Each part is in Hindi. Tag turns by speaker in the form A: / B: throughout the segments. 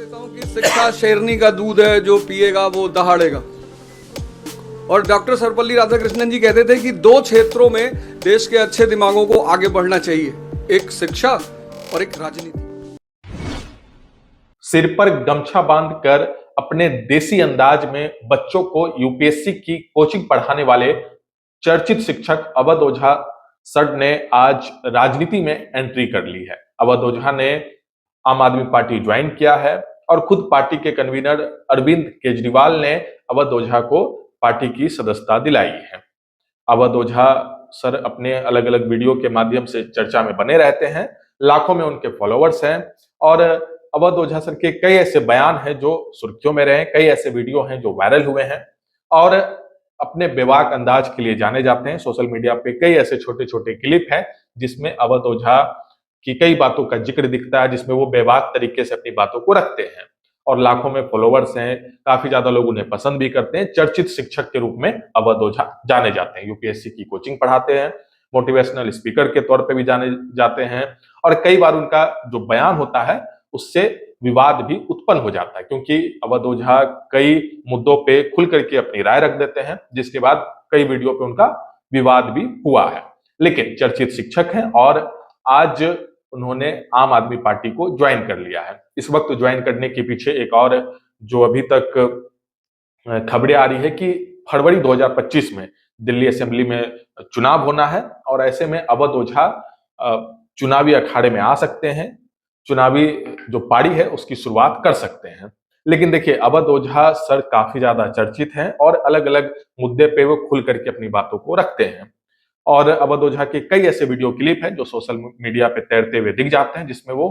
A: देता हूं कि शिक्षा शेरनी का दूध है, जो पिएगा वो दहाड़ेगा। और डॉक्टर सर्वपल्ली राधाकृष्णन जी कहते थे कि दो क्षेत्रों में देश के अच्छे दिमागों को आगे बढ़ना चाहिए, एक शिक्षा और एक राजनीति।
B: सिर पर गमछा बांधकर अपने देसी अंदाज में बच्चों को यूपीएससी की कोचिंग पढ़ाने वाले चर्चित शिक्षक अवध ओझा सर ने आज राजनीति में एंट्री कर ली है। अवध ओझा ने आम आदमी पार्टी ज्वाइन किया है और खुद पार्टी के कन्वीनर अरविंद केजरीवाल ने अवध ओझा को पार्टी की सदस्यता दिलाई है। अवध ओझा सर अपने अलग अलग वीडियो के माध्यम से चर्चा में बने रहते हैं, लाखों में उनके फॉलोअर्स हैं और अवध ओझा सर के कई ऐसे बयान हैं जो सुर्खियों में रहे, कई ऐसे वीडियो हैं जो वायरल हुए हैं और अपने बेबाक अंदाज के लिए जाने जाते हैं। सोशल मीडिया पे कई ऐसे छोटे छोटे क्लिप हैं जिसमें अवध ओझा की कई बातों का जिक्र दिखता है, जिसमें वो बेबाक तरीके से अपनी बातों को रखते हैं और लाखों में फॉलोअर्स हैं, काफी ज्यादा लोग उन्हें पसंद भी करते हैं। चर्चित शिक्षक के रूप में अवध ओझा जाने जाते हैं, यूपीएससी की कोचिंग पढ़ाते हैं, मोटिवेशनल स्पीकर के तौर पे भी जाने जाते हैं और कई बार उनका जो बयान होता है उससे विवाद भी उत्पन्न हो जाता है, क्योंकि अवध ओझा कई मुद्दों पे खुल करके अपनी राय रख देते हैं, जिसके बाद कई वीडियो पे उनका विवाद भी हुआ है। लेकिन चर्चित शिक्षक हैं और आज उन्होंने आम आदमी पार्टी को ज्वाइन कर लिया है। इस वक्त ज्वाइन करने के पीछे एक और जो अभी तक खबरें आ रही है कि फरवरी 2025 में दिल्ली असेंबली में चुनाव होना है और ऐसे में अवध ओझा चुनावी अखाड़े में आ सकते हैं, चुनावी जो पारी है उसकी शुरुआत कर सकते हैं। लेकिन देखिए, अवध ओझा सर काफी ज्यादा चर्चित हैं और अलग अलग मुद्दे पे वो खुल करके अपनी बातों को रखते हैं और अवध ओझा के कई ऐसे वीडियो क्लिप हैं जो सोशल मीडिया पे तैरते हुए दिख जाते हैं, जिसमें वो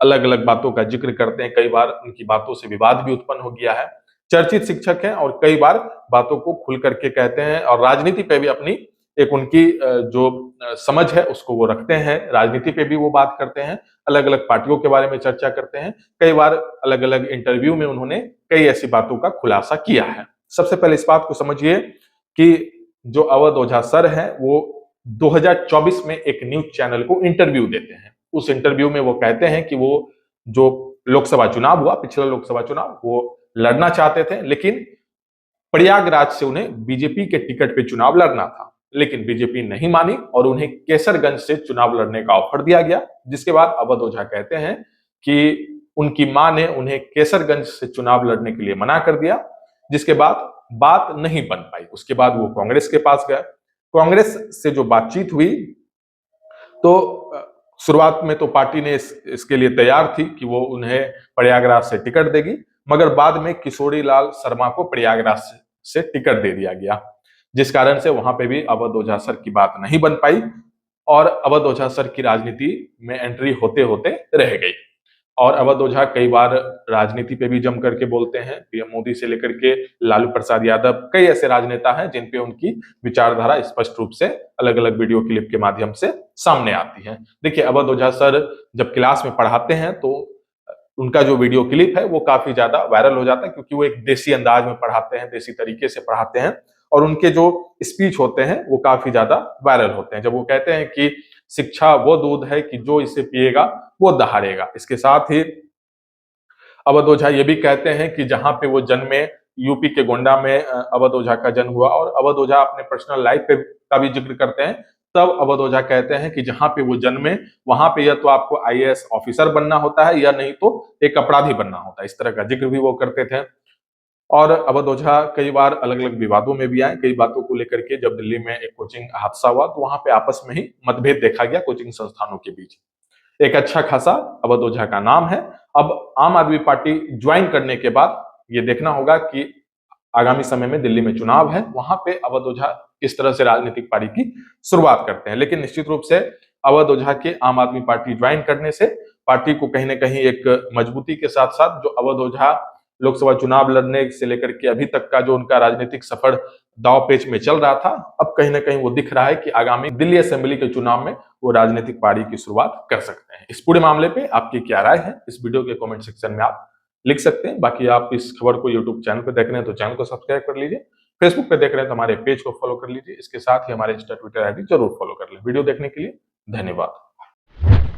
B: अलग अलग बातों का जिक्र करते हैं। कई बार उनकी बातों से विवाद भी उत्पन्न हो गया है। चर्चित शिक्षक हैं और कई बार बातों को खुल करके कहते हैं और राजनीति पे भी अपनी एक उनकी जो समझ है उसको वो रखते हैं, राजनीति पे भी वो बात करते हैं, अलग अलग पार्टियों के बारे में चर्चा करते हैं। कई बार अलग अलग इंटरव्यू में उन्होंने कई ऐसी बातों का खुलासा किया है। सबसे पहले इस बात को समझिए कि जो अवध ओझा सर हैं वो 2024 में एक न्यूज चैनल को इंटरव्यू देते हैं। उस इंटरव्यू में वो कहते हैं कि वो जो लोकसभा चुनाव हुआ, पिछला लोकसभा चुनाव, वो लड़ना चाहते थे, लेकिन प्रयागराज से उन्हें बीजेपी के टिकट पे चुनाव लड़ना था, लेकिन बीजेपी नहीं मानी और उन्हें केसरगंज से चुनाव लड़ने का ऑफर दिया गया। जिसके बाद अवध ओझा कहते हैं कि उनकी मां ने उन्हें केसरगंज से चुनाव लड़ने के लिए मना कर दिया, जिसके बाद बात नहीं बन पाई। उसके बाद वो कांग्रेस के पास गए, कांग्रेस से जो बातचीत हुई तो शुरुआत में तो पार्टी ने इसके लिए तैयार थी कि वो उन्हें प्रयागराज से टिकट देगी, मगर बाद में किशोरी लाल शर्मा को प्रयागराज से टिकट दे दिया गया, जिस कारण से वहां पे भी अवध ओझा सर की बात नहीं बन पाई और अवध ओझा सर की राजनीति में एंट्री होते होते रह गई। और अवध ओझा कई बार राजनीति पे भी जम करके बोलते हैं, पीएम मोदी से लेकर के लालू प्रसाद यादव, कई ऐसे राजनेता हैं जिन पे उनकी विचारधारा स्पष्ट रूप से अलग अलग वीडियो क्लिप के माध्यम से सामने आती है। देखिए, अवध ओझा सर जब क्लास में पढ़ाते हैं तो उनका जो वीडियो क्लिप है वो काफी ज्यादा वायरल हो जाता है, क्योंकि वो एक देसी अंदाज में पढ़ाते हैं, देसी तरीके से पढ़ाते हैं और उनके जो स्पीच होते हैं वो काफी ज्यादा वायरल होते हैं। जब वो कहते हैं कि शिक्षा वो दूध है कि जो इसे पिएगा वो दहाड़ेगा। इसके साथ ही अवध ओझा ये भी कहते हैं कि जहां पे वो जन्मे, यूपी के गोंडा में अवध ओझा का जन्म हुआ और अवध ओझा अपने पर्सनल लाइफ पे का भी जिक्र करते हैं। तब अवध ओझा कहते हैं कि जहां पे वो जन्मे वहां पे या तो आपको आईएएस ऑफिसर बनना होता है या नहीं तो एक अपराधी बनना होता है। इस तरह का जिक्र भी वो करते थे और अवध ओझा कई बार अलग अलग विवादों में भी आए। कई बातों को लेकर के जब दिल्ली में एक कोचिंग हादसा हुआ तो वहां पे आपस में ही मतभेद देखा गया कोचिंग संस्थानों के बीच। एक अच्छा खासा अवध ओझा का नाम है। अब आम आदमी पार्टी ज्वाइन करने के बाद ये देखना होगा कि आगामी समय में दिल्ली में चुनाव है, वहां पे अवध ओझा किस तरह से राजनीतिक पारी की शुरुआत करते हैं। लेकिन निश्चित रूप से अवध ओझा के आम आदमी पार्टी ज्वाइन करने से पार्टी को कहीं ना कहीं एक मजबूती के साथ साथ जो अवध ओझा लोकसभा चुनाव लड़ने से लेकर के अभी तक का जो उनका राजनीतिक सफर दाव पेच में चल रहा था, अब कहीं ना कहीं वो दिख रहा है कि आगामी दिल्ली असेंबली के चुनाव में वो राजनीतिक पारी की शुरुआत कर सकते हैं। इस पूरे मामले पे आपकी क्या राय है, इस वीडियो के कमेंट सेक्शन में आप लिख सकते हैं। बाकी आप इस खबर को यूट्यूब चैनल पे देख रहे हैं तो चैनल को सब्सक्राइब कर लीजिए, फेसबुक पे देख रहे हैं तो हमारे पेज को फॉलो कर लीजिए, इसके साथ ही हमारे इंस्टा ट्विटर आईडी जरूर फॉलो कर लें। वीडियो देखने के लिए धन्यवाद।